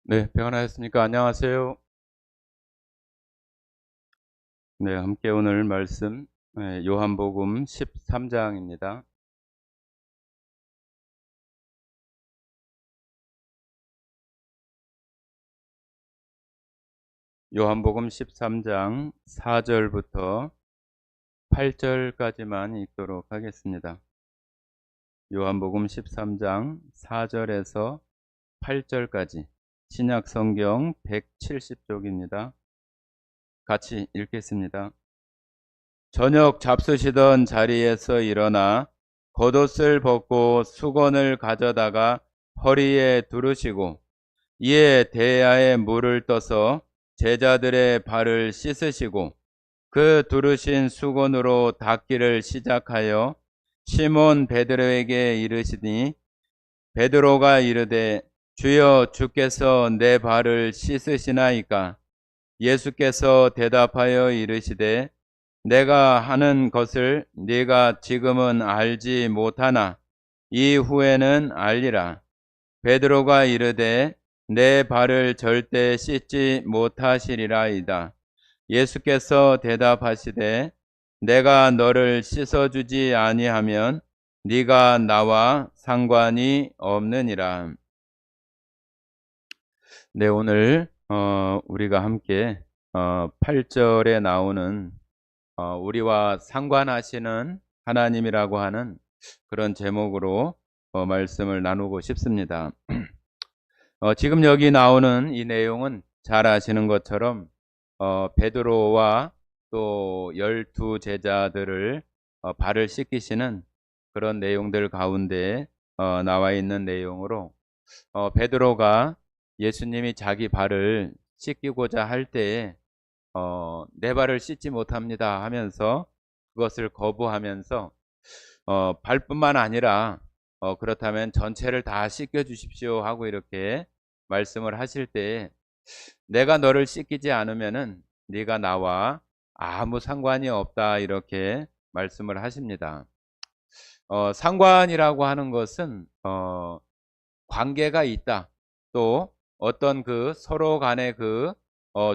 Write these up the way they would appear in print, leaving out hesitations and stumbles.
네, 평안하셨습니까? 안녕하세요. 네, 함께 오늘 말씀 요한복음 13장입니다. 요한복음 13장 4절부터 8절까지만 읽도록 하겠습니다. 요한복음 13장 4절에서 8절까지 신약 성경 170쪽입니다. 같이 읽겠습니다. 저녁 잡수시던 자리에서 일어나 겉옷을 벗고 수건을 가져다가 허리에 두르시고 이에 대야에 물을 떠서 제자들의 발을 씻으시고 그 두르신 수건으로 닦기를 시작하여 시몬 베드로에게 이르시니 베드로가 이르되 주여 주께서 내 발을 씻으시나이까. 예수께서 대답하여 이르시되 내가 하는 것을 네가 지금은 알지 못하나 이후에는 알리라. 베드로가 이르되 내 발을 절대 씻지 못하시리라이다. 예수께서 대답하시되 내가 너를 씻어주지 아니하면 네가 나와 상관이 없느니라. 네, 오늘 우리가 함께 8절에 나오는 우리와 상관하시는 하나님이라고 하는 그런 제목으로 말씀을 나누고 싶습니다. 지금 여기 나오는 이 내용은 잘 아시는 것처럼 베드로와 또 12 제자들을 발을 씻기시는 그런 내용들 가운데 나와 있는 내용으로 베드로가 예수님이 자기 발을 씻기고자 할 때에 내 발을 씻지 못합니다 하면서 그것을 거부하면서 발뿐만 아니라 그렇다면 전체를 다 씻겨 주십시오 하고 이렇게 말씀을 하실 때 내가 너를 씻기지 않으면은 네가 나와 아무 상관이 없다 이렇게 말씀을 하십니다. 상관이라고 하는 것은 관계가 있다. 또 어떤 그 서로 간의 그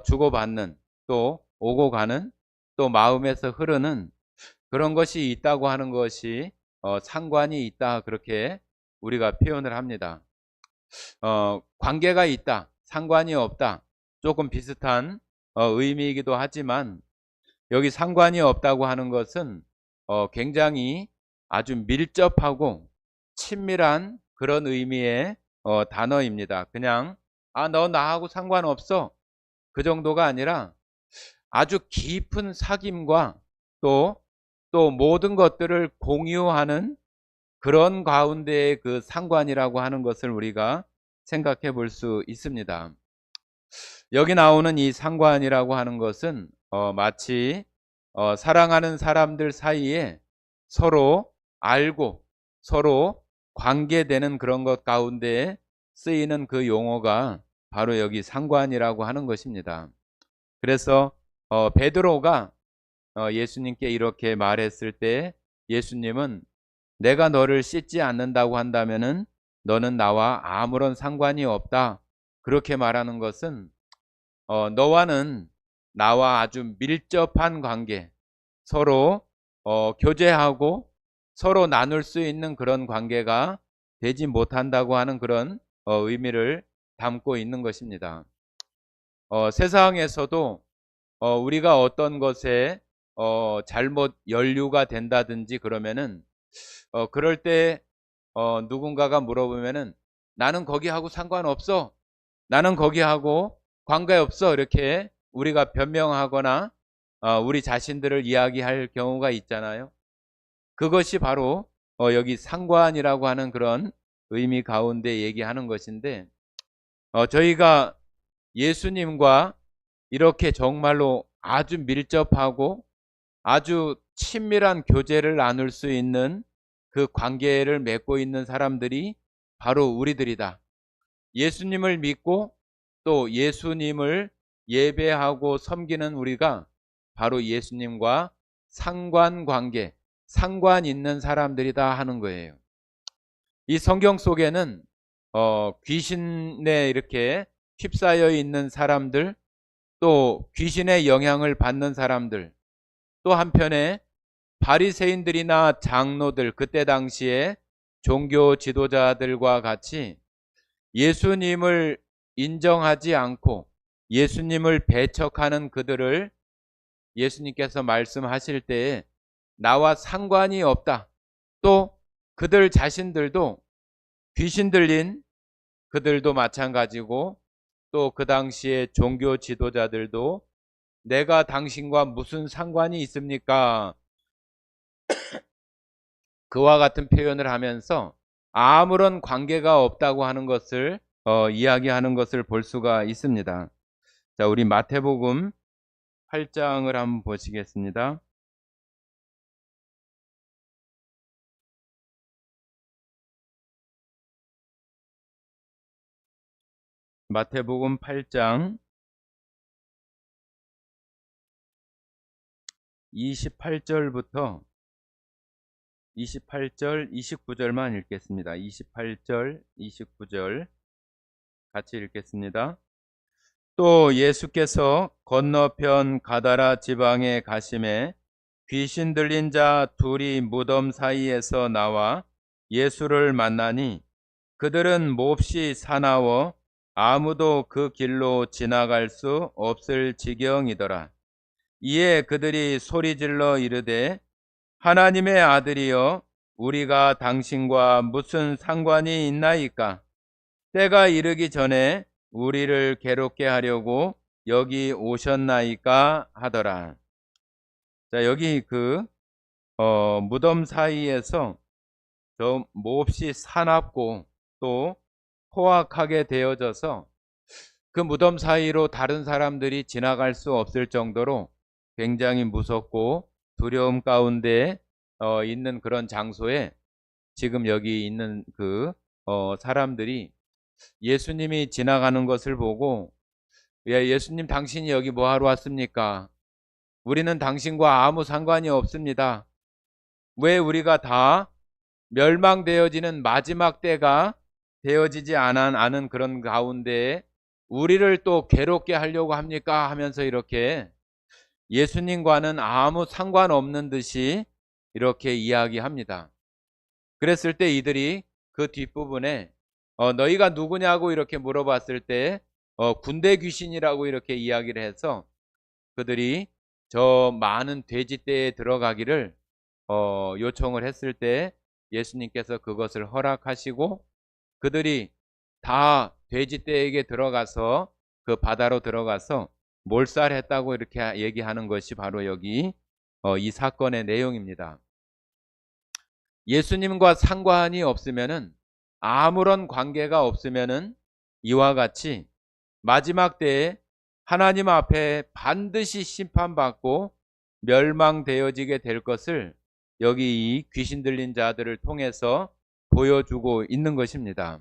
주고받는 또 오고 가는 또 마음에서 흐르는 그런 것이 있다고 하는 것이 상관이 있다 그렇게 우리가 표현을 합니다. 관계가 있다, 상관이 없다 조금 비슷한 의미이기도 하지만 여기 상관이 없다고 하는 것은 굉장히 아주 밀접하고 친밀한 그런 의미의 단어입니다. 그냥 너 나하고 상관없어 그 정도가 아니라 아주 깊은 사귐과 또 모든 것들을 공유하는 그런 가운데의 그 상관이라고 하는 것을 우리가 생각해 볼 수 있습니다. 여기 나오는 이 상관이라고 하는 것은 마치 사랑하는 사람들 사이에 서로 알고 서로 관계되는 그런 것 가운데 쓰이는 그 용어가 바로 여기 상관이라고 하는 것입니다. 그래서 베드로가 예수님께 이렇게 말했을 때 예수님은 내가 너를 씻지 않는다고 한다면은 너는 나와 아무런 상관이 없다. 그렇게 말하는 것은 너와는 나와 아주 밀접한 관계, 서로 교제하고 서로 나눌 수 있는 그런 관계가 되지 못한다고 하는 그런 의미를 담고 있는 것입니다. 세상에서도 우리가 어떤 것에 잘못 연루가 된다든지 그러면은 그럴 때 누군가가 물어보면은 나는 거기하고 상관없어. 나는 거기하고 관계없어. 이렇게 우리가 변명하거나 우리 자신들을 이야기할 경우가 있잖아요. 그것이 바로 여기 상관이라고 하는 그런 의미 가운데 얘기하는 것인데 저희가 예수님과 이렇게 정말로 아주 밀접하고 아주 친밀한 교제를 나눌 수 있는 그 관계를 맺고 있는 사람들이 바로 우리들이다. 예수님을 믿고 또 예수님을 예배하고 섬기는 우리가 바로 예수님과 상관관계, 상관 있는 사람들이다 하는 거예요. 이 성경 속에는 귀신의 이렇게 휩싸여 있는 사람들, 또 귀신의 영향을 받는 사람들, 또 한편에 바리새인들이나 장로들, 그때 당시에 종교 지도자들과 같이 예수님을 인정하지 않고 예수님을 배척하는 그들을 예수님께서 말씀하실 때에 나와 상관이 없다. 또 그들 자신들도 귀신 들린 그들도 마찬가지고, 또 그 당시에 종교 지도자들도 내가 당신과 무슨 상관이 있습니까? 그와 같은 표현을 하면서 아무런 관계가 없다고 하는 것을 이야기하는 것을 볼 수가 있습니다. 자, 우리 마태복음 8장을 한번 보시겠습니다. 마태복음 8장 28절부터 28절, 29절만 읽겠습니다. 28절, 29절 같이 읽겠습니다. 또 예수께서 건너편 가다라 지방에 가심에 귀신 들린 자 둘이 무덤 사이에서 나와 예수를 만나니 그들은 몹시 사나워 아무도 그 길로 지나갈 수 없을 지경이더라. 이에 그들이 소리질러 이르되 하나님의 아들이여 우리가 당신과 무슨 상관이 있나이까? 때가 이르기 전에 우리를 괴롭게 하려고 여기 오셨나이까 하더라. 자, 여기 무덤 사이에서 저 몹시 사납고 또 포악하게 되어져서 그 무덤 사이로 다른 사람들이 지나갈 수 없을 정도로 굉장히 무섭고 두려움 가운데 있는 그런 장소에 지금 여기 있는 사람들이 예수님이 지나가는 것을 보고, 예수님 당신이 여기 뭐 하러 왔습니까? 우리는 당신과 아무 상관이 없습니다. 왜 우리가 다 멸망되어지는 마지막 때가 되어지지 않은 그런 가운데 우리를 또 괴롭게 하려고 합니까? 하면서 이렇게 예수님과는 아무 상관없는 듯이 이렇게 이야기합니다. 그랬을 때 이들이 그 뒷부분에 너희가 누구냐고 이렇게 물어봤을 때 군대 귀신이라고 이렇게 이야기를 해서 그들이 저 많은 돼지떼에 들어가기를 요청을 했을 때 예수님께서 그것을 허락하시고 그들이 다 돼지떼에게 들어가서 그 바다로 들어가서 몰살했다고 이렇게 얘기하는 것이 바로 여기 이 사건의 내용입니다. 예수님과 상관이 없으면은, 아무런 관계가 없으면은 이와 같이 마지막 때에 하나님 앞에 반드시 심판받고 멸망되어지게 될 것을 여기 이 귀신 들린 자들을 통해서 보여주고 있는 것입니다.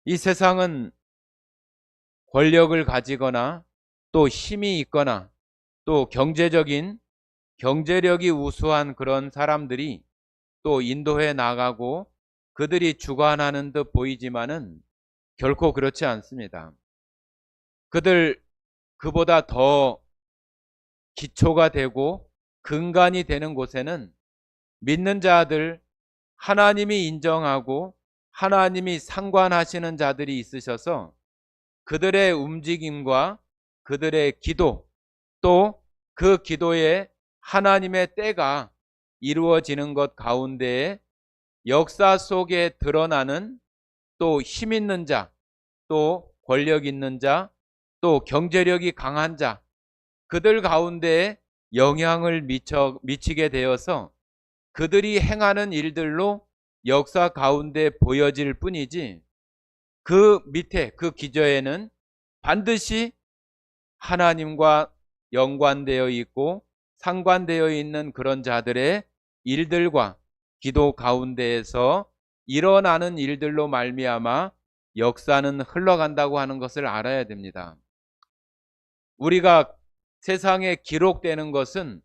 이 세상은 권력을 가지거나 또 힘이 있거나 또 경제력이 우수한 그런 사람들이 또 인도해 나가고 그들이 주관하는 듯 보이지만은 결코 그렇지 않습니다. 그보다 더 기초가 되고 근간이 되는 곳에는 믿는 자들, 하나님이 인정하고 하나님이 상관하시는 자들이 있으셔서 그들의 움직임과 그들의 기도, 또 그 기도에 하나님의 때가 이루어지는 것 가운데에 역사 속에 드러나는 또 힘 있는 자, 또 권력 있는 자, 또 경제력이 강한 자, 그들 가운데에 영향을 미치게 되어서 그들이 행하는 일들로 역사 가운데 보여질 뿐이지, 그 밑에 그 기저에는 반드시 하나님과 연관되어 있고 상관되어 있는 그런 자들의 일들과 기도 가운데에서 일어나는 일들로 말미암아 역사는 흘러간다고 하는 것을 알아야 됩니다. 우리가 세상에 기록되는 것은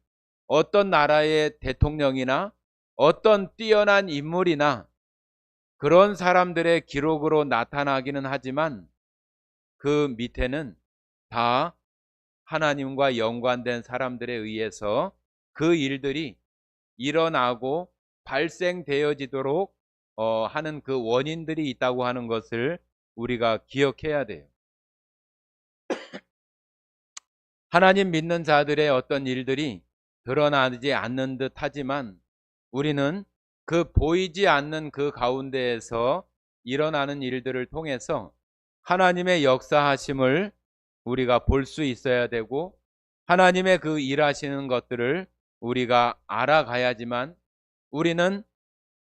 어떤 나라의 대통령이나 어떤 뛰어난 인물이나 그런 사람들의 기록으로 나타나기는 하지만 그 밑에는 다 하나님과 연관된 사람들에 의해서 그 일들이 일어나고 발생되어지도록 하는 그 원인들이 있다고 하는 것을 우리가 기억해야 돼요. 하나님 믿는 자들의 어떤 일들이 드러나지 않는 듯 하지만 우리는 그 보이지 않는 그 가운데에서 일어나는 일들을 통해서 하나님의 역사하심을 우리가 볼 수 있어야 되고 하나님의 그 일하시는 것들을 우리가 알아가야지만 우리는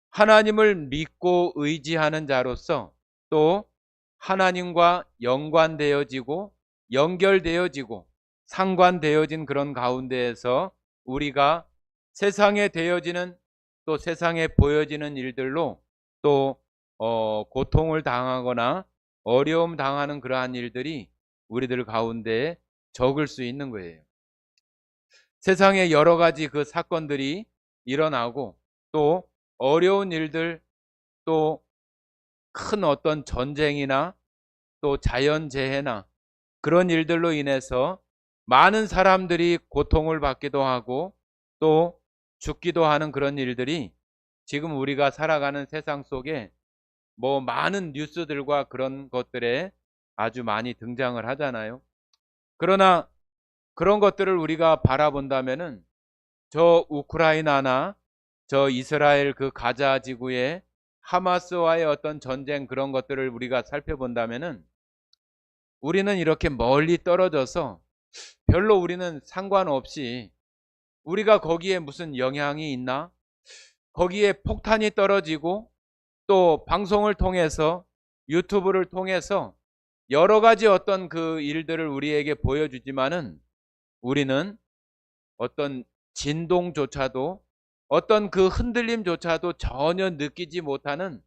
하나님을 믿고 의지하는 자로서 또 하나님과 연관되어지고 연결되어지고 상관되어진 그런 가운데에서 우리가 세상에 되어지는 또 세상에 보여지는 일들로 또 고통을 당하거나 어려움 당하는 그러한 일들이 우리들 가운데 적을 수 있는 거예요. 세상에 여러 가지 그 사건들이 일어나고 또 어려운 일들 또 큰 어떤 전쟁이나 또 자연재해나 그런 일들로 인해서 많은 사람들이 고통을 받기도 하고 또 죽기도 하는 그런 일들이 지금 우리가 살아가는 세상 속에 뭐 많은 뉴스들과 그런 것들에 아주 많이 등장을 하잖아요. 그러나 그런 것들을 우리가 바라본다면은 저 우크라이나나 저 이스라엘 그 가자 지구의 하마스와의 어떤 전쟁 그런 것들을 우리가 살펴본다면은 우리는 이렇게 멀리 떨어져서 별로 우리는 상관없이 우리가 거기에 무슨 영향이 있나? 거기에 폭탄이 떨어지고 또 방송을 통해서 유튜브를 통해서 여러 가지 어떤 그 일들을 우리에게 보여주지만은 우리는 어떤 진동조차도 어떤 그 흔들림조차도 전혀 느끼지 못하는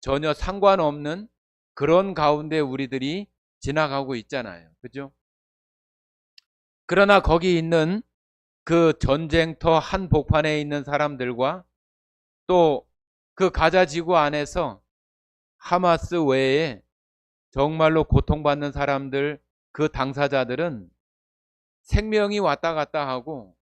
전혀 상관없는 그런 가운데 우리들이 지나가고 있잖아요. 그죠? 그러나 거기 있는 그 전쟁터 한복판에 있는 사람들과 또 그 가자 지구 안에서 하마스 외에 정말로 고통받는 사람들 그 당사자들은 생명이 왔다 갔다 하고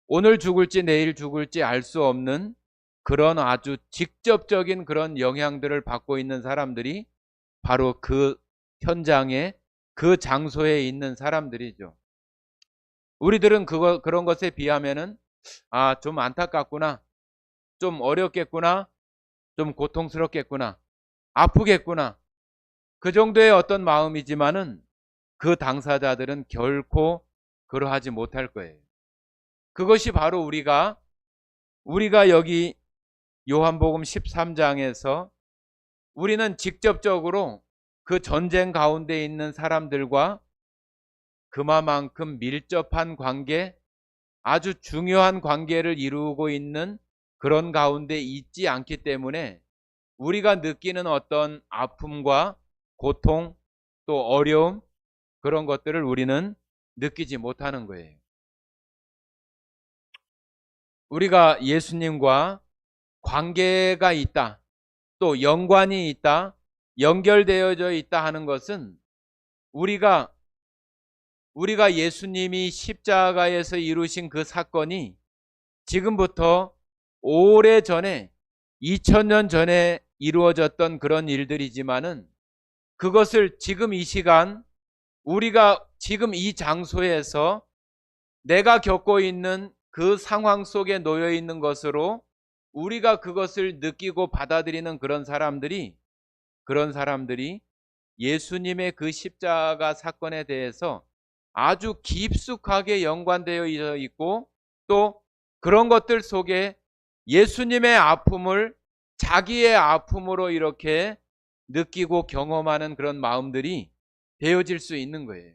오늘 죽을지 내일 죽을지 알 수 없는 그런 아주 직접적인 그런 영향들을 받고 있는 사람들이 바로 그 현장에 그 장소에 있는 사람들이죠. 우리들은 그런 것에 비하면은 좀 안타깝구나, 좀 어렵겠구나, 좀 고통스럽겠구나, 아프겠구나 그 정도의 어떤 마음이지만은 그 당사자들은 결코 그러하지 못할 거예요. 그것이 바로 우리가 여기 요한복음 13장에서 우리는 직접적으로 그 전쟁 가운데 있는 사람들과 그만큼 밀접한 관계, 아주 중요한 관계를 이루고 있는 그런 가운데 있지 않기 때문에 우리가 느끼는 어떤 아픔과 고통 또 어려움 그런 것들을 우리는 느끼지 못하는 거예요. 우리가 예수님과 관계가 있다, 또 연관이 있다, 연결되어져 있다 하는 것은 우리가 예수님이 십자가에서 이루신 그 사건이 지금부터 오래전에 2000년 전에 이루어졌던 그런 일들이지만은 그것을 지금 이 시간 우리가 지금 이 장소에서 내가 겪고 있는 그 상황 속에 놓여 있는 것으로 우리가 그것을 느끼고 받아들이는 그런 사람들이 예수님의 그 십자가 사건에 대해서 아주 깊숙하게 연관되어 있고 또 그런 것들 속에 예수님의 아픔을 자기의 아픔으로 이렇게 느끼고 경험하는 그런 마음들이 되어질 수 있는 거예요.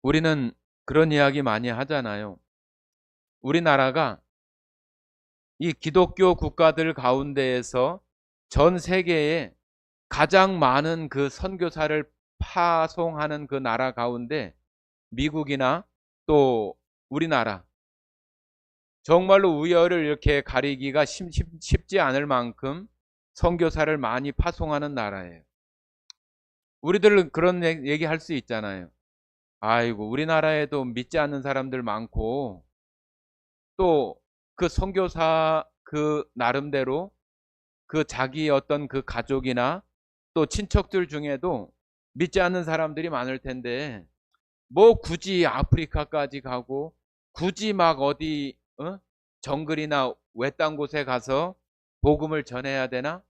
우리는 그런 이야기 많이 하잖아요. 우리나라가 이 기독교 국가들 가운데에서 전 세계에 가장 많은 그 선교사를 파송하는 그 나라 가운데 미국이나 또 우리나라 정말로 우열을 이렇게 가리기가 쉽지 않을 만큼 선교사를 많이 파송하는 나라예요. 우리들은 그런 얘기 할 수 있잖아요. 아이고, 우리나라에도 믿지 않는 사람들 많고, 또 그 선교사 그 나름대로 그 자기 어떤 그 가족이나 또 친척들 중에도 믿지 않는 사람들이 많을 텐데, 뭐 굳이 아프리카까지 가고 굳이 막 어디 정글이나 외딴 곳에 가서 복음을 전해야 되나?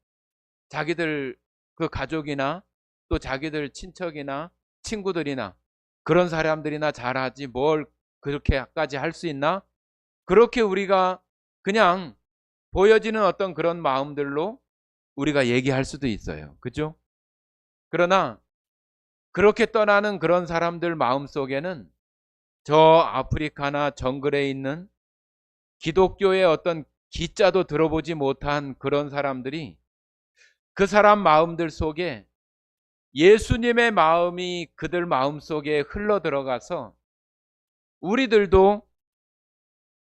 자기들 그 가족이나 또 자기들 친척이나 친구들이나 그런 사람들이나 잘하지 뭘 그렇게까지 할 수 있나? 그렇게 우리가 그냥 보여지는 어떤 그런 마음들로 우리가 얘기할 수도 있어요. 그죠? 그러나 그렇게 떠나는 그런 사람들 마음 속에는 저 아프리카나 정글에 있는 기독교의 어떤 기자도 들어보지 못한 그런 사람들이 그 사람 마음들 속에 예수님의 마음이 그들 마음 속에 흘러 들어가서 우리들도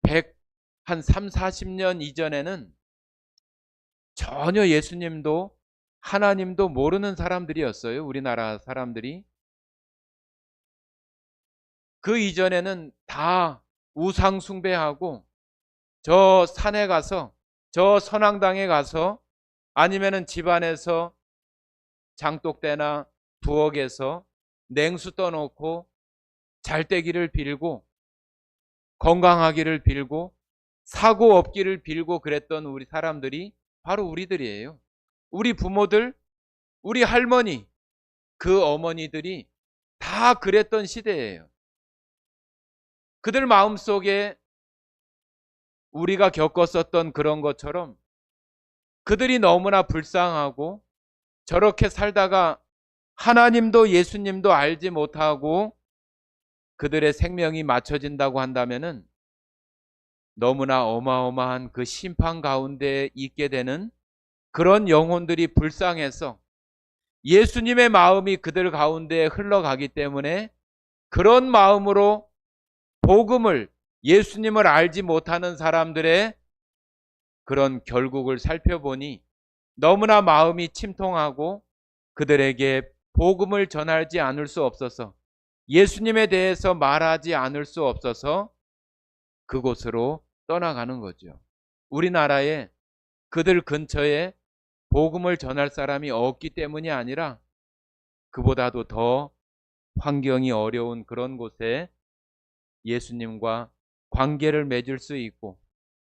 100한 3, 40년 이전에는 전혀 예수님도 하나님도 모르는 사람들이었어요. 우리나라 사람들이. 그 이전에는 다 우상 숭배하고 저 산에 가서 저 선앙당에 가서 아니면은 집안에서 장독대나 부엌에서 냉수 떠놓고 잘되기를 빌고 건강하기를 빌고 사고 없기를 빌고 그랬던 우리 사람들이 바로 우리들이에요. 우리 부모들, 우리 할머니, 그 어머니들이 다 그랬던 시대예요. 그들 마음속에 우리가 겪었었던 그런 것처럼 그들이 너무나 불쌍하고 저렇게 살다가 하나님도 예수님도 알지 못하고 그들의 생명이 맞춰진다고 한다면은 너무나 어마어마한 그 심판 가운데 있게 되는 그런 영혼들이 불쌍해서 예수님의 마음이 그들 가운데 흘러가기 때문에 그런 마음으로 복음을 예수님을 알지 못하는 사람들의 그런 결국을 살펴보니 너무나 마음이 침통하고 그들에게 복음을 전하지 않을 수 없어서 예수님에 대해서 말하지 않을 수 없어서 그곳으로 떠나가는 거죠. 우리나라에 그들 근처에 복음을 전할 사람이 없기 때문이 아니라 그보다도 더 환경이 어려운 그런 곳에 예수님과 관계를 맺을 수 있고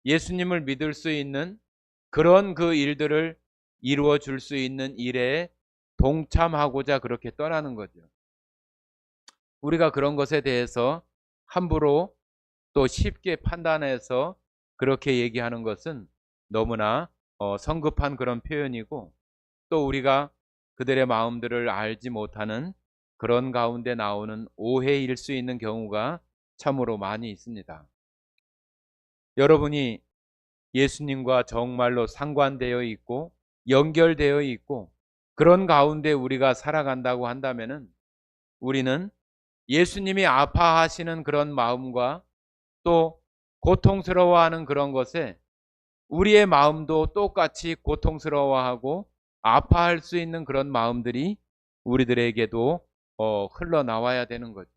예수님을 믿을 수 있는 그런 그 일들을 이루어 줄 수 있는 일에 동참하고자 그렇게 떠나는 거죠. 우리가 그런 것에 대해서 함부로 또 쉽게 판단해서 그렇게 얘기하는 것은 너무나 성급한 그런 표현이고 또 우리가 그들의 마음들을 알지 못하는 그런 가운데 나오는 오해일 수 있는 경우가 참으로 많이 있습니다. 여러분이 예수님과 정말로 상관되어 있고 연결되어 있고 그런 가운데 우리가 살아간다고 한다면은 우리는 예수님이 아파하시는 그런 마음과 또 고통스러워하는 그런 것에 우리의 마음도 똑같이 고통스러워하고 아파할 수 있는 그런 마음들이 우리들에게도 흘러나와야 되는 거죠.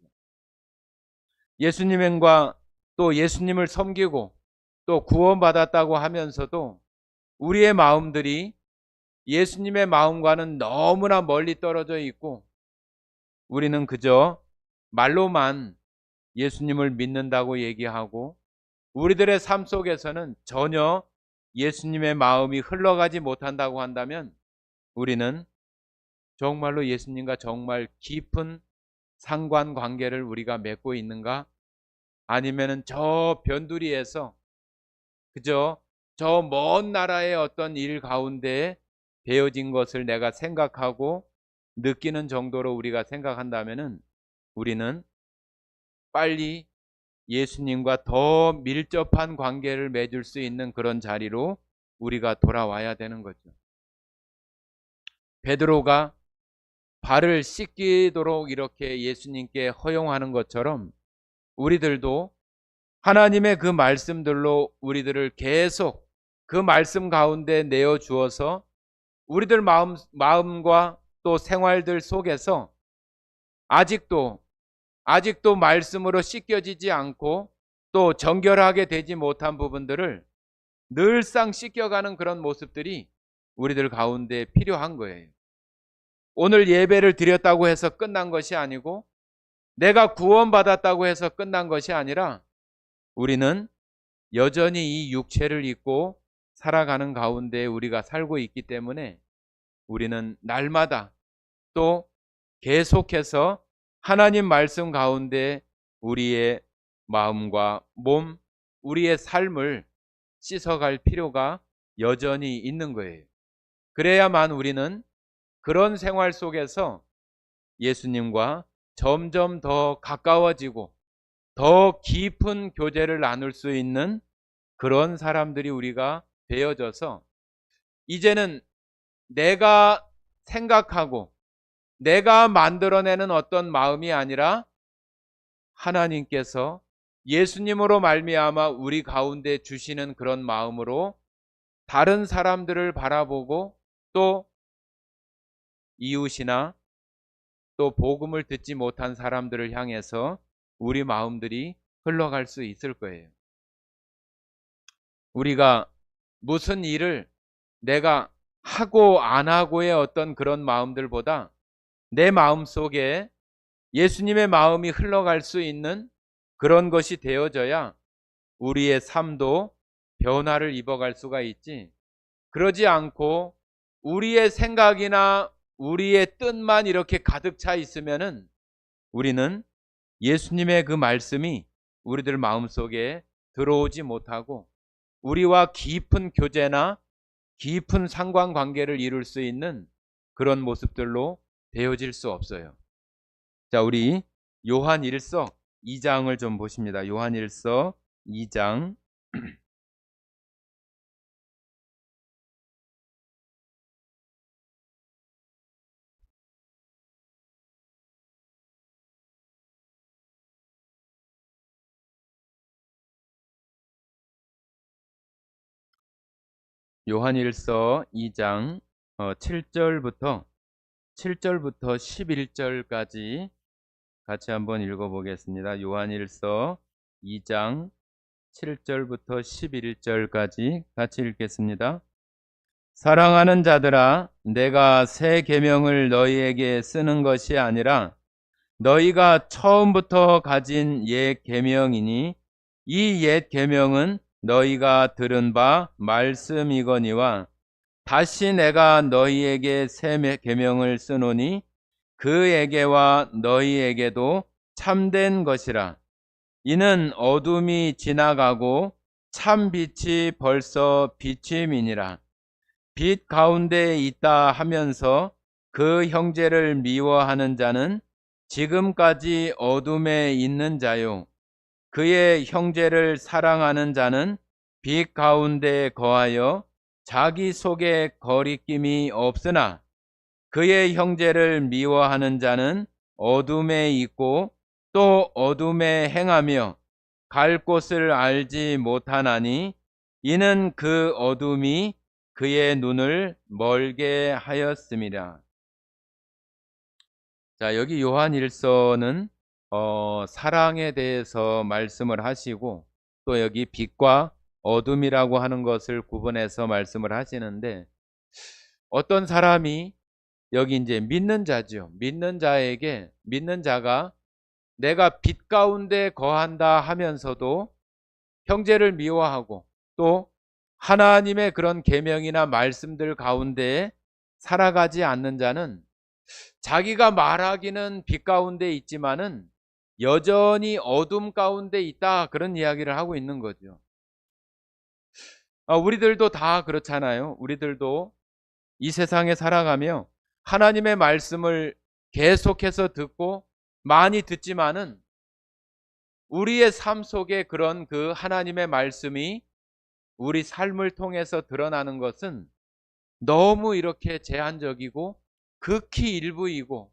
예수님과 또 예수님을 섬기고 또 구원받았다고 하면서도 우리의 마음들이 예수님의 마음과는 너무나 멀리 떨어져 있고 우리는 그저 말로만 예수님을 믿는다고 얘기하고 우리들의 삶 속에서는 전혀 예수님의 마음이 흘러가지 못한다고 한다면 우리는 정말로 예수님과 정말 깊은 상관관계를 우리가 맺고 있는가? 아니면은 저 변두리에서 그저 저 먼 나라의 어떤 일 가운데 되어진 것을 내가 생각하고 느끼는 정도로 우리가 생각한다면은 우리는 빨리 예수님과 더 밀접한 관계를 맺을 수 있는 그런 자리로 우리가 돌아와야 되는 거죠. 베드로가 발을 씻기도록 이렇게 예수님께 허용하는 것처럼 우리들도 하나님의 그 말씀들로 우리들을 계속 그 말씀 가운데 내어 주어서 우리들 마음과 또 생활들 속에서 아직도 말씀으로 씻겨지지 않고 또 정결하게 되지 못한 부분들을 늘상 씻겨가는 그런 모습들이 우리들 가운데 필요한 거예요. 오늘 예배를 드렸다고 해서 끝난 것이 아니고 내가 구원받았다고 해서 끝난 것이 아니라 우리는 여전히 이 육체를 입고 살아가는 가운데 우리가 살고 있기 때문에 우리는 날마다 또 계속해서 하나님 말씀 가운데 우리의 마음과 몸, 우리의 삶을 씻어갈 필요가 여전히 있는 거예요. 그래야만 우리는 그런 생활 속에서 예수님과 점점 더 가까워지고 더 깊은 교제를 나눌 수 있는 그런 사람들이 우리가 되어져서 이제는 내가 생각하고 내가 만들어내는 어떤 마음이 아니라 하나님께서 예수님으로 말미암아 우리 가운데 주시는 그런 마음으로 다른 사람들을 바라보고 또 이웃이나 또 복음을 듣지 못한 사람들을 향해서 우리 마음들이 흘러갈 수 있을 거예요. 우리가 무슨 일을 내가 하고 안 하고의 어떤 그런 마음들보다 내 마음 속에 예수님의 마음이 흘러갈 수 있는 그런 것이 되어져야 우리의 삶도 변화를 입어갈 수가 있지. 그러지 않고 우리의 생각이나 우리의 뜻만 이렇게 가득 차 있으면은 우리는 예수님의 그 말씀이 우리들 마음속에 들어오지 못하고 우리와 깊은 교제나 깊은 상관관계를 이룰 수 있는 그런 모습들로 되어질 수 없어요. 자, 우리 요한 1서 2장을 좀 보십니다. 요한 1서 2장 요한 1서 2장 7절부터 11절까지 같이 한번 읽어보겠습니다. 요한 1서 2장 7절부터 11절까지 같이 읽겠습니다. 사랑하는 자들아, 내가 새 계명을 너희에게 쓰는 것이 아니라 너희가 처음부터 가진 옛 계명이니 이 옛 계명은 너희가 들은 바 말씀이거니와 다시 내가 너희에게 새 계명을 쓰노니 그에게와 너희에게도 참된 것이라. 이는 어둠이 지나가고 참 빛이 벌써 비침이니라. 빛 가운데 있다 하면서 그 형제를 미워하는 자는 지금까지 어둠에 있는 자요. 그의 형제를 사랑하는 자는 빛 가운데 거하여 자기 속에 거리낌이 없으나 그의 형제를 미워하는 자는 어둠에 있고 또 어둠에 행하며 갈 곳을 알지 못하나니 이는 그 어둠이 그의 눈을 멀게 하였음이라. 자, 여기 요한 1서는 사랑에 대해서 말씀을 하시고 또 여기 빛과 어둠이라고 하는 것을 구분해서 말씀을 하시는데 어떤 사람이 여기 이제 믿는 자죠. 믿는 자가 내가 빛 가운데 거한다 하면서도 형제를 미워하고 또 하나님의 그런 계명이나 말씀들 가운데 살아가지 않는 자는 자기가 말하기는 빛 가운데 있지만은 여전히 어둠 가운데 있다, 그런 이야기를 하고 있는 거죠. 우리들도 다 그렇잖아요. 우리들도 이 세상에 살아가며 하나님의 말씀을 계속해서 듣고 많이 듣지만은 우리의 삶 속에 그런 그 하나님의 말씀이 우리 삶을 통해서 드러나는 것은 너무 이렇게 제한적이고 극히 일부이고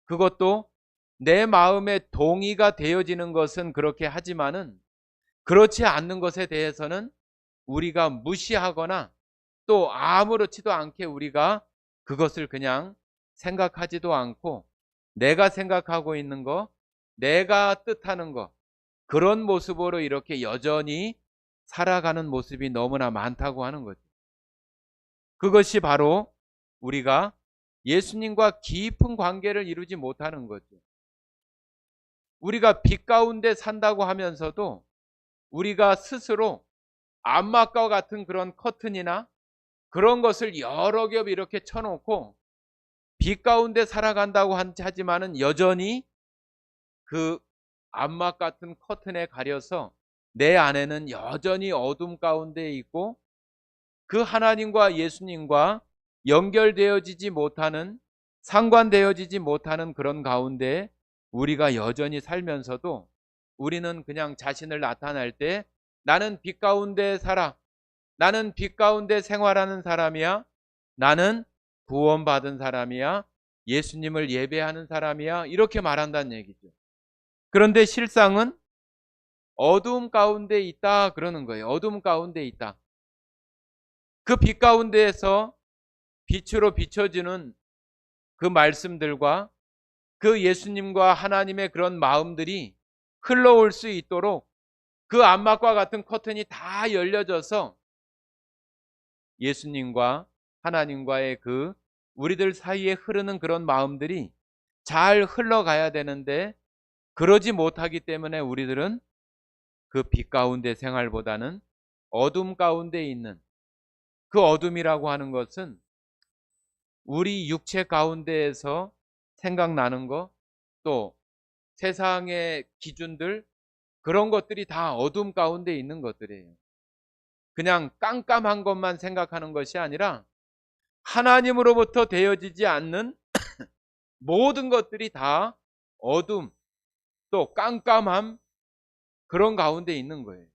그것도 내 마음에 동의가 되어지는 것은 그렇게 하지만은 그렇지 않는 것에 대해서는 우리가 무시하거나 또 아무렇지도 않게 우리가 그것을 그냥 생각하지도 않고 내가 생각하고 있는 거, 내가 뜻하는 거, 그런 모습으로 이렇게 여전히 살아가는 모습이 너무나 많다고 하는 거죠. 그것이 바로 우리가 예수님과 깊은 관계를 이루지 못하는 거죠. 우리가 빛 가운데 산다고 하면서도 우리가 스스로 암막과 같은 그런 커튼이나 그런 것을 여러 겹 이렇게 쳐놓고 빛 가운데 살아간다고 하지만은 여전히 그 암막 같은 커튼에 가려서 내 안에는 여전히 어둠 가운데 있고 그 하나님과 예수님과 연결되어지지 못하는, 상관되어지지 못하는 그런 가운데 우리가 여전히 살면서도 우리는 그냥 자신을 나타낼 때 나는 빛 가운데 살아, 나는 빛 가운데 생활하는 사람이야, 나는 구원받은 사람이야, 예수님을 예배하는 사람이야, 이렇게 말한다는 얘기죠. 그런데 실상은 어두움 가운데 있다 그러는 거예요. 어두움 가운데 있다. 그 빛 가운데에서 빛으로 비춰지는 그 말씀들과 그 예수님과 하나님의 그런 마음들이 흘러올 수 있도록 그 암막과 같은 커튼이 다 열려져서 예수님과 하나님과의 그 우리들 사이에 흐르는 그런 마음들이 잘 흘러가야 되는데 그러지 못하기 때문에 우리들은 그 빛 가운데 생활보다는 어둠 가운데 있는, 그 어둠이라고 하는 것은 우리 육체 가운데에서 생각나는 것, 또 세상의 기준들, 그런 것들이 다 어둠 가운데 있는 것들이에요. 그냥 깜깜한 것만 생각하는 것이 아니라 하나님으로부터 되어지지 않는 모든 것들이 다 어둠, 또 깜깜함, 그런 가운데 있는 거예요.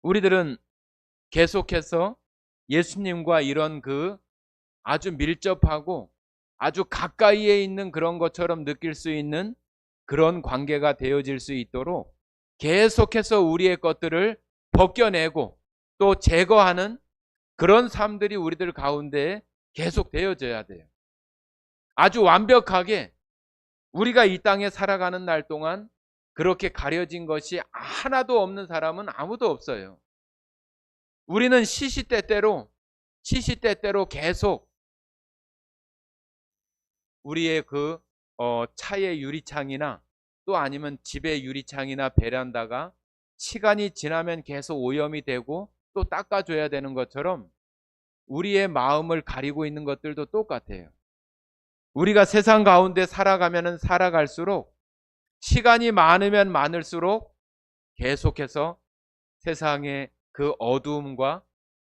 우리들은 계속해서 예수님과 이런 그 아주 밀접하고 아주 가까이에 있는 그런 것처럼 느낄 수 있는 그런 관계가 되어질 수 있도록 계속해서 우리의 것들을 벗겨내고 또 제거하는 그런 삶들이 우리들 가운데 계속 되어져야 돼요. 아주 완벽하게 우리가 이 땅에 살아가는 날 동안 그렇게 가려진 것이 하나도 없는 사람은 아무도 없어요. 우리는 시시때때로 계속 우리의 그 차의 유리창이나 또 아니면 집의 유리창이나 베란다가 시간이 지나면 계속 오염이 되고 또 닦아줘야 되는 것처럼 우리의 마음을 가리고 있는 것들도 똑같아요. 우리가 세상 가운데 살아가면 살아갈수록 시간이 많으면 많을수록 계속해서 세상의 그 어두움과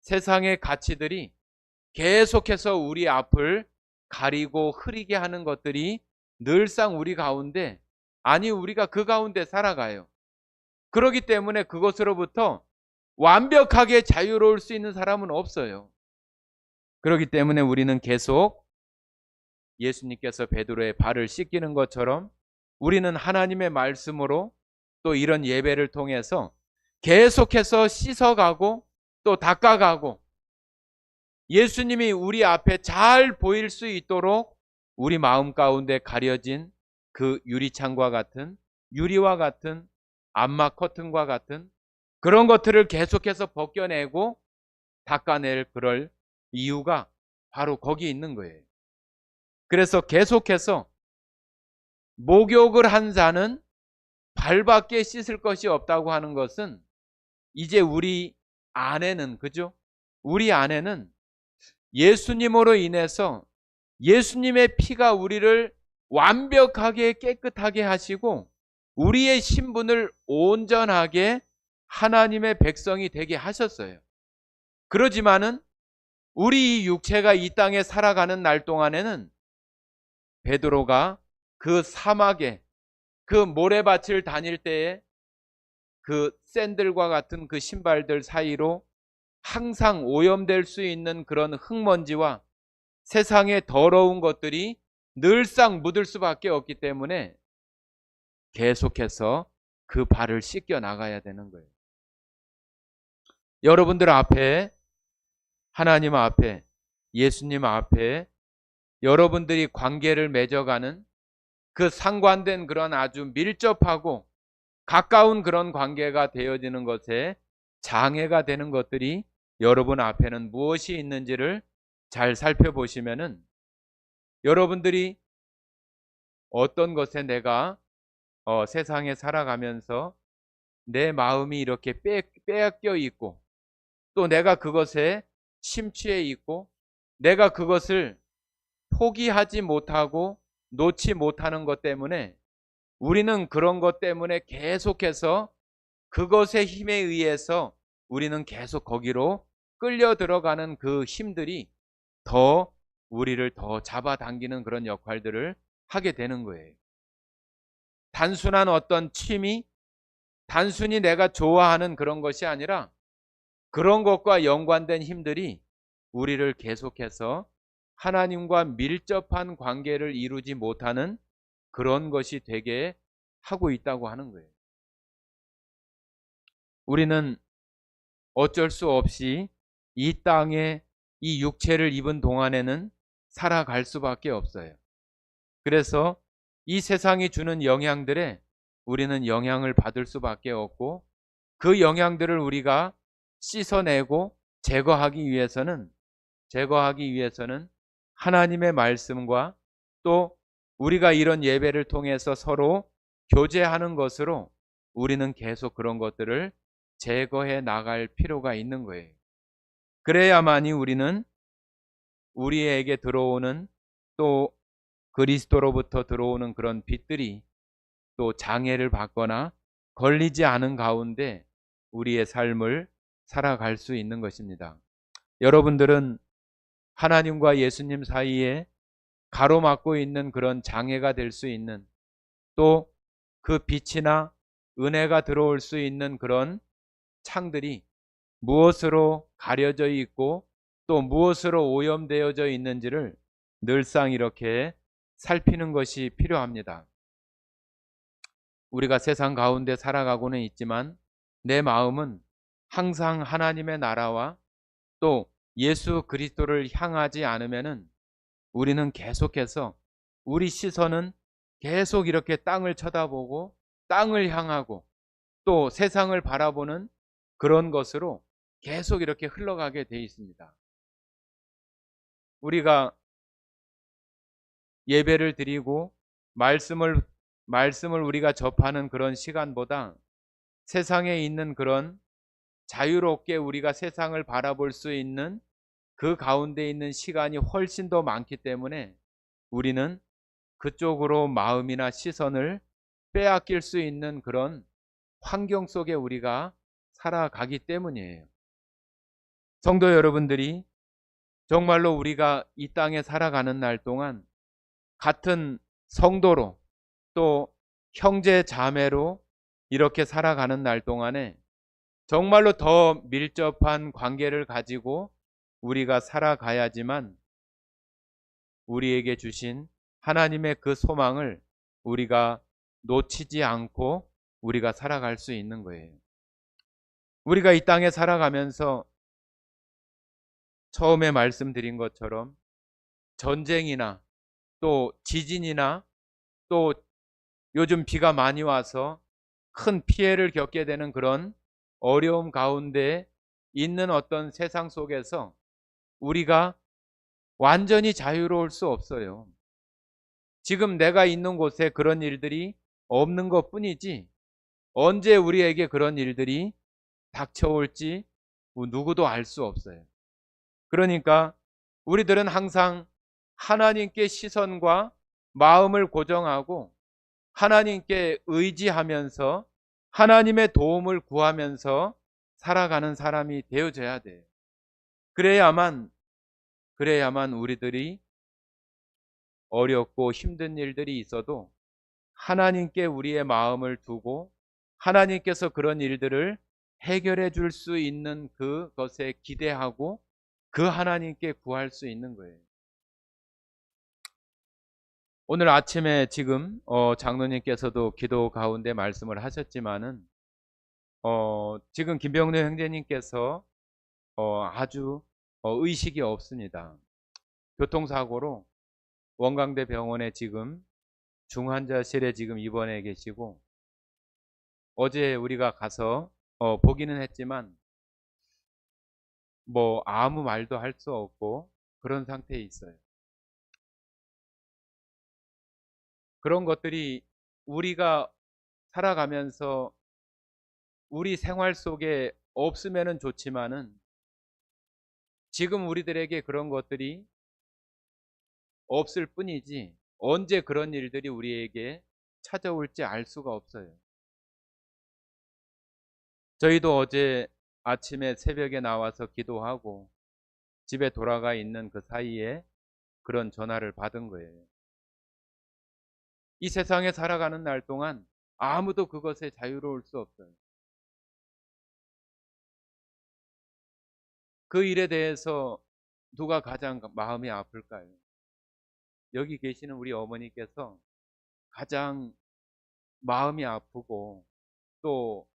세상의 가치들이 계속해서 우리 앞을 가리고 흐리게 하는 것들이 늘상 우리 가운데, 아니 우리가 그 가운데 살아가요. 그렇기 때문에 그것으로부터 완벽하게 자유로울 수 있는 사람은 없어요. 그렇기 때문에 우리는 계속 예수님께서 베드로의 발을 씻기는 것처럼 우리는 하나님의 말씀으로 또 이런 예배를 통해서 계속해서 씻어가고 또 닦아가고 예수님이 우리 앞에 잘 보일 수 있도록 우리 마음 가운데 가려진 그 유리창과 같은, 유리와 같은, 암막 커튼과 같은 그런 것들을 계속해서 벗겨내고 닦아낼 그럴 이유가 바로 거기 있는 거예요. 그래서 계속해서 목욕을 한 자는 발밖에 씻을 것이 없다고 하는 것은 이제 우리 안에는, 그죠? 우리 안에는 예수님으로 인해서 예수님의 피가 우리를 완벽하게 깨끗하게 하시고 우리의 신분을 온전하게 하나님의 백성이 되게 하셨어요. 그러지만은 우리 이 육체가 이 땅에 살아가는 날 동안에는 베드로가 그 사막에 그 모래밭을 다닐 때에 그 샌들과 같은 그 신발들 사이로 항상 오염될 수 있는 그런 흙먼지와 세상의 더러운 것들이 늘상 묻을 수밖에 없기 때문에 계속해서 그 발을 씻겨 나가야 되는 거예요. 여러분들 앞에, 하나님 앞에, 예수님 앞에 여러분들이 관계를 맺어가는 그 상관된 그런 아주 밀접하고 가까운 그런 관계가 되어지는 것에 장애가 되는 것들이 여러분 앞에는 무엇이 있는지를 잘 살펴보시면은 여러분들이 어떤 것에 내가 세상에 살아가면서 내 마음이 이렇게 빼앗겨 있고 또 내가 그것에 심취해 있고 내가 그것을 포기하지 못하고 놓지 못하는 것 때문에 우리는 그런 것 때문에 계속해서 그것의 힘에 의해서 우리는 계속 거기로 끌려 들어가는 그 힘들이 더 우리를 더 잡아당기는 그런 역할들을 하게 되는 거예요. 단순한 어떤 취미, 단순히 내가 좋아하는 그런 것이 아니라 그런 것과 연관된 힘들이 우리를 계속해서 하나님과 밀접한 관계를 이루지 못하는 그런 것이 되게 하고 있다고 하는 거예요. 우리는 어쩔 수 없이 이 땅에 이 육체를 입은 동안에는 살아갈 수밖에 없어요. 그래서 이 세상이 주는 영향들에 우리는 영향을 받을 수밖에 없고 그 영향들을 우리가 씻어내고 제거하기 위해서는 하나님의 말씀과 또 우리가 이런 예배를 통해서 서로 교제하는 것으로 우리는 계속 그런 것들을 제거해 나갈 필요가 있는 거예요. 그래야만이 우리는 우리에게 들어오는 또 그리스도로부터 들어오는 그런 빛들이 또 장애를 받거나 걸리지 않은 가운데 우리의 삶을 살아갈 수 있는 것입니다. 여러분들은 하나님과 예수님 사이에 가로막고 있는 그런 장애가 될 수 있는 또 그 빛이나 은혜가 들어올 수 있는 그런 창들이 무엇으로 가려져 있고 또 무엇으로 오염되어져 있는지를 늘상 이렇게 살피는 것이 필요합니다. 우리가 세상 가운데 살아가고는 있지만 내 마음은 항상 하나님의 나라와 또 예수 그리스도를 향하지 않으면은 우리는 계속해서 우리 시선은 계속 이렇게 땅을 쳐다보고 땅을 향하고 또 세상을 바라보는 그런 것으로 계속 이렇게 흘러가게 돼 있습니다. 우리가 예배를 드리고 말씀을 우리가 접하는 그런 시간보다 세상에 있는 그런 자유롭게 우리가 세상을 바라볼 수 있는 그 가운데 있는 시간이 훨씬 더 많기 때문에 우리는 그쪽으로 마음이나 시선을 빼앗길 수 있는 그런 환경 속에 우리가 살아가기 때문이에요. 성도 여러분들이 정말로 우리가 이 땅에 살아가는 날 동안 같은 성도로 또 형제 자매로 이렇게 살아가는 날 동안에 정말로 더 밀접한 관계를 가지고 우리가 살아가야지만 우리에게 주신 하나님의 그 소망을 우리가 놓치지 않고 우리가 살아갈 수 있는 거예요. 우리가 이 땅에 살아가면서 처음에 말씀드린 것처럼 전쟁이나 또 지진이나 또 요즘 비가 많이 와서 큰 피해를 겪게 되는 그런 어려움 가운데 있는 어떤 세상 속에서 우리가 완전히 자유로울 수 없어요. 지금 내가 있는 곳에 그런 일들이 없는 것 뿐이지 언제 우리에게 그런 일들이 닥쳐올지 누구도 알 수 없어요. 그러니까 우리들은 항상 하나님께 시선과 마음을 고정하고 하나님께 의지하면서 하나님의 도움을 구하면서 살아가는 사람이 되어져야 돼요. 그래야만 우리들이 어렵고 힘든 일들이 있어도 하나님께 우리의 마음을 두고 하나님께서 그런 일들을 해결해 줄 수 있는 그것에 기대하고 그 하나님께 구할 수 있는 거예요. 오늘 아침에 지금 장로님께서도 기도 가운데 말씀을 하셨지만은 지금 김병래 형제님께서 아주 의식이 없습니다. 교통사고로 원광대 병원에 지금 중환자실에 지금 입원해 계시고, 어제 우리가 가서 보기는 했지만 뭐 아무 말도 할 수 없고 그런 상태에 있어요. 그런 것들이 우리가 살아가면서 우리 생활 속에 없으면은 좋지만은 지금 우리들에게 그런 것들이 없을 뿐이지 언제 그런 일들이 우리에게 찾아올지 알 수가 없어요. 저희도 어제 아침에 새벽에 나와서 기도하고 집에 돌아가 있는 그 사이에 그런 전화를 받은 거예요. 이 세상에 살아가는 날 동안 아무도 그것에 자유로울 수 없어요. 그 일에 대해서 누가 가장 마음이 아플까요? 여기 계시는 우리 어머니께서 가장 마음이 아프고 또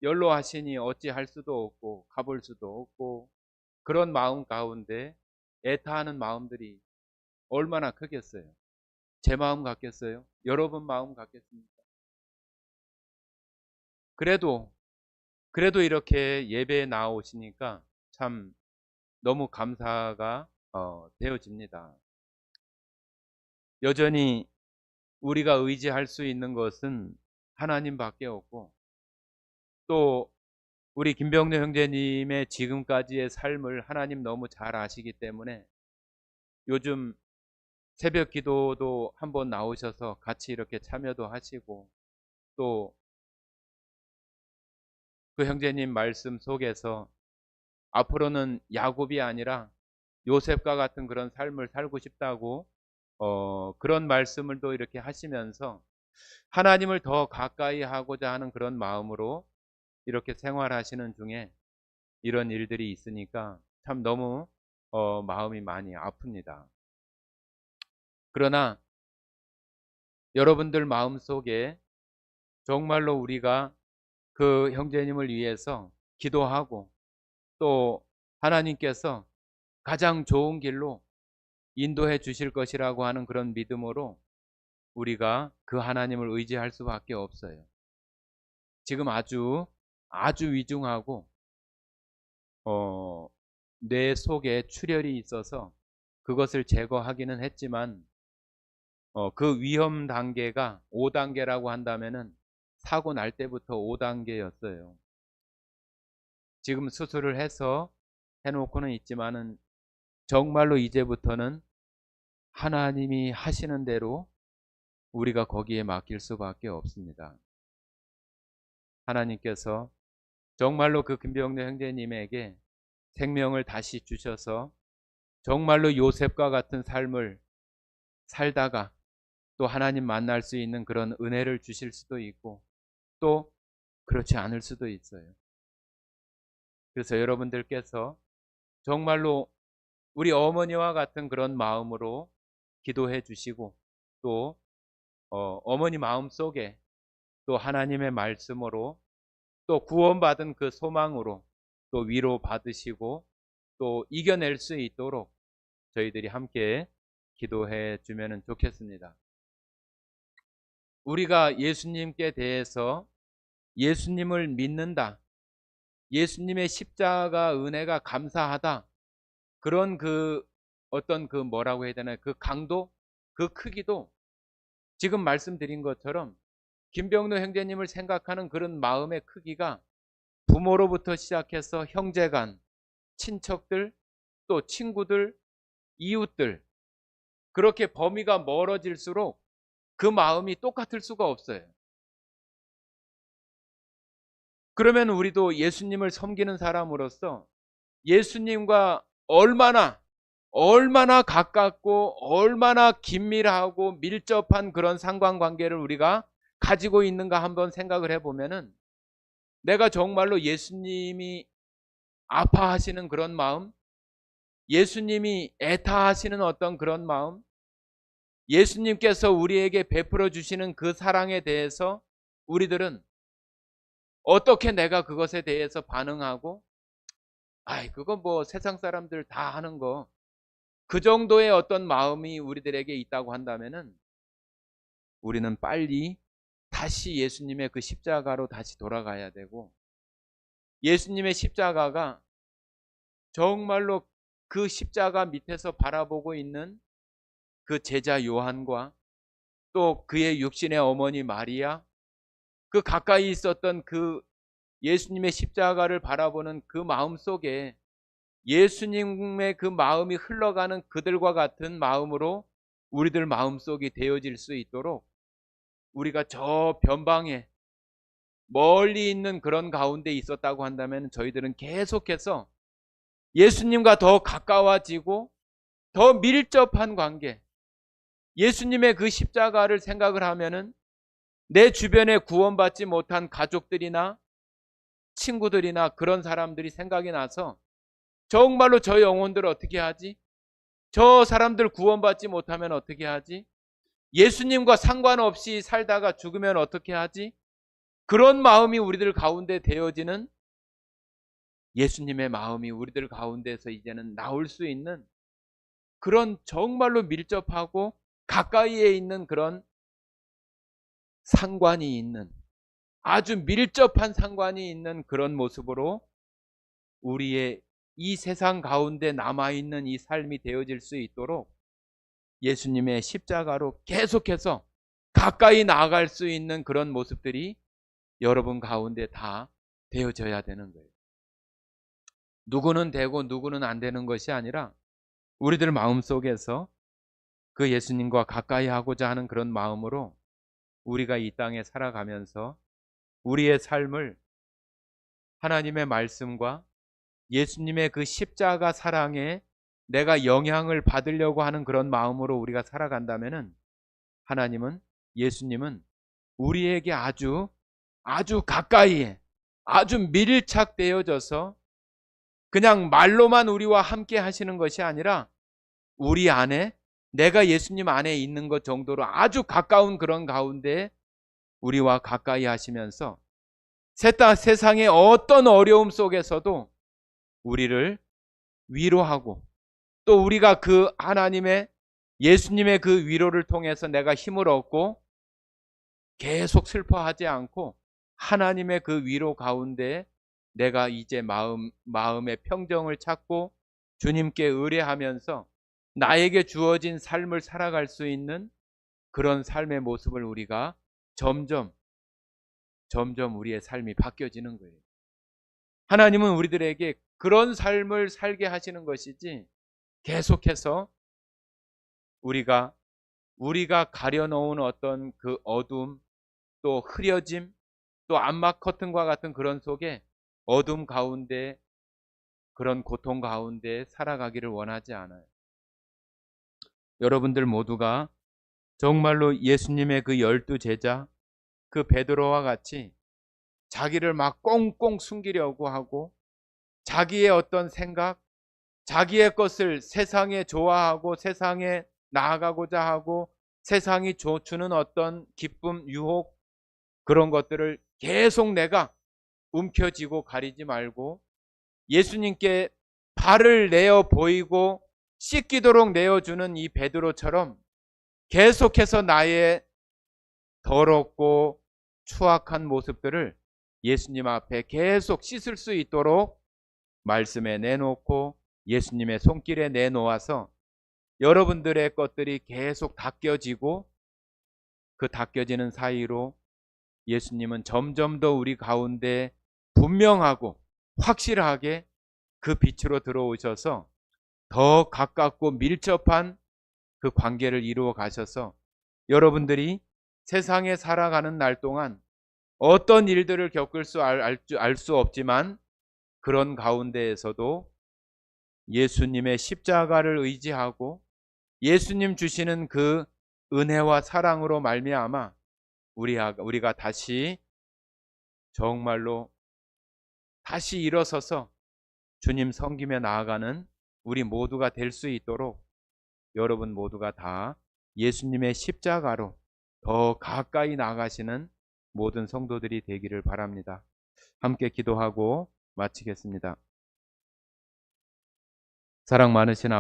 연로하시니 어찌할 수도 없고 가볼 수도 없고 그런 마음 가운데 애타하는 마음들이 얼마나 크겠어요. 제 마음 같겠어요? 여러분 마음 같겠습니까? 그래도 이렇게 예배에 나오시니까 참 너무 감사가 되어집니다. 여전히 우리가 의지할 수 있는 것은 하나님밖에 없고, 또 우리 김병래 형제님의 지금까지의 삶을 하나님 너무 잘 아시기 때문에 요즘 새벽 기도도 한번 나오셔서 같이 이렇게 참여도 하시고, 또 그 형제님 말씀 속에서 앞으로는 야곱이 아니라 요셉과 같은 그런 삶을 살고 싶다고 그런 말씀을 또 이렇게 하시면서 하나님을 더 가까이 하고자 하는 그런 마음으로 이렇게 생활하시는 중에 이런 일들이 있으니까 참 너무 마음이 많이 아픕니다. 그러나 여러분들 마음 속에 정말로 우리가 그 형제님을 위해서 기도하고 또 하나님께서 가장 좋은 길로 인도해 주실 것이라고 하는 그런 믿음으로 우리가 그 하나님을 의지할 수밖에 없어요. 지금 아주 위중하고 뇌 속에 출혈이 있어서 그것을 제거하기는 했지만 그 위험 단계가 5단계라고 한다면은 사고 날 때부터 5단계였어요. 지금 수술을 해서 해놓고는 있지만은 정말로 이제부터는 하나님이 하시는 대로 우리가 거기에 맡길 수밖에 없습니다. 하나님께서 정말로 그 김병래 형제님에게 생명을 다시 주셔서 정말로 요셉과 같은 삶을 살다가 또 하나님 만날 수 있는 그런 은혜를 주실 수도 있고 또 그렇지 않을 수도 있어요. 그래서 여러분들께서 정말로 우리 어머니와 같은 그런 마음으로 기도해 주시고 또 어머니 마음 속에 또 하나님의 말씀으로 또 구원받은 그 소망으로 또 위로 받으시고 또 이겨낼 수 있도록 저희들이 함께 기도해 주면 좋겠습니다. 우리가 예수님께 대해서 예수님을 믿는다, 예수님의 십자가 은혜가 감사하다, 그런 그 어떤 그 뭐라고 해야 되나요? 그 강도, 그 크기도 지금 말씀드린 것처럼 김병로 형제님을 생각하는 그런 마음의 크기가 부모로부터 시작해서 형제간, 친척들, 또 친구들, 이웃들, 그렇게 범위가 멀어질수록 그 마음이 똑같을 수가 없어요. 그러면 우리도 예수님을 섬기는 사람으로서 예수님과 얼마나 가깝고 얼마나 긴밀하고 밀접한 그런 상관관계를 우리가 가지고 있는가 한번 생각을 해보면은 내가 정말로 예수님이 아파하시는 그런 마음, 예수님이 애타하시는 어떤 그런 마음, 예수님께서 우리에게 베풀어 주시는 그 사랑에 대해서 우리들은 어떻게 내가 그것에 대해서 반응하고, 아이, 그거 뭐 세상 사람들 다 하는 거, 그 정도의 어떤 마음이 우리들에게 있다고 한다면은 우리는 빨리 다시 예수님의 그 십자가로 다시 돌아가야 되고, 예수님의 십자가가 정말로 그 십자가 밑에서 바라보고 있는 그 제자 요한과 또 그의 육신의 어머니 마리아, 그 가까이 있었던 그 예수님의 십자가를 바라보는 그 마음 속에 예수님의 그 마음이 흘러가는 그들과 같은 마음으로 우리들 마음속이 되어질 수 있도록, 우리가 저 변방에 멀리 있는 그런 가운데 있었다고 한다면 저희들은 계속해서 예수님과 더 가까워지고 더 밀접한 관계, 예수님의 그 십자가를 생각을 하면은 내 주변에 구원받지 못한 가족들이나 친구들이나 그런 사람들이 생각이 나서 정말로 저 영혼들 어떻게 하지? 저 사람들 구원받지 못하면 어떻게 하지? 예수님과 상관없이 살다가 죽으면 어떻게 하지? 그런 마음이 우리들 가운데 되어지는, 예수님의 마음이 우리들 가운데서 이제는 나올 수 있는 그런 정말로 밀접하고 가까이에 있는 그런 상관이 있는, 아주 밀접한 상관이 있는 그런 모습으로 우리의 이 세상 가운데 남아있는 이 삶이 되어질 수 있도록 예수님의 십자가로 계속해서 가까이 나아갈 수 있는 그런 모습들이 여러분 가운데 다 되어져야 되는 거예요. 누구는 되고 누구는 안 되는 것이 아니라 우리들 마음속에서 그 예수님과 가까이 하고자 하는 그런 마음으로 우리가 이 땅에 살아가면서 우리의 삶을 하나님의 말씀과 예수님의 그 십자가 사랑에 내가 영향을 받으려고 하는 그런 마음으로 우리가 살아간다면은 하나님은, 예수님은 우리에게 아주 가까이에 아주 밀착되어져서 그냥 말로만 우리와 함께 하시는 것이 아니라 우리 안에, 내가 예수님 안에 있는 것 정도로 아주 가까운 그런 가운데 우리와 가까이 하시면서 세상의 어떤 어려움 속에서도 우리를 위로하고, 또 우리가 그 하나님의, 예수님의 그 위로를 통해서 내가 힘을 얻고 계속 슬퍼하지 않고 하나님의 그 위로 가운데 내가 이제 마음의 평정을 찾고 주님께 의뢰하면서 나에게 주어진 삶을 살아갈 수 있는 그런 삶의 모습을 우리가 점점 우리의 삶이 바뀌어지는 거예요. 하나님은 우리들에게 그런 삶을 살게 하시는 것이지, 계속해서 우리가 가려놓은 어떤 그 어둠, 또 흐려짐, 또 암막 커튼과 같은 그런 속에 어둠 가운데, 그런 고통 가운데 살아가기를 원하지 않아요. 여러분들 모두가 정말로 예수님의 그 12제자, 그 베드로와 같이 자기를 막 꽁꽁 숨기려고 하고 자기의 어떤 생각, 자기의 것을 세상에 좋아하고 세상에 나아가고자 하고 세상이 주는 어떤 기쁨, 유혹, 그런 것들을 계속 내가 움켜쥐고 가리지 말고 예수님께 발을 내어 보이고 씻기도록 내어주는 이 베드로처럼 계속해서 나의 더럽고 추악한 모습들을 예수님 앞에 계속 씻을 수 있도록 말씀에 내놓고 예수님의 손길에 내놓아서 여러분들의 것들이 계속 닦여지고, 그 닦여지는 사이로 예수님은 점점 더 우리 가운데 분명하고 확실하게 그 빛으로 들어오셔서 더 가깝고 밀접한 그 관계를 이루어 가셔서 여러분들이 세상에 살아가는 날 동안 어떤 일들을 겪을 알 수 없지만 그런 가운데에서도 예수님의 십자가를 의지하고 예수님 주시는 그 은혜와 사랑으로 말미암아 우리가 다시 정말로 다시 일어서서 주님 섬기며 나아가는 우리 모두가 될 수 있도록 여러분 모두가 다 예수님의 십자가로 더 가까이 나아가시는 모든 성도들이 되기를 바랍니다. 함께 기도하고 마치겠습니다. 사랑 많으신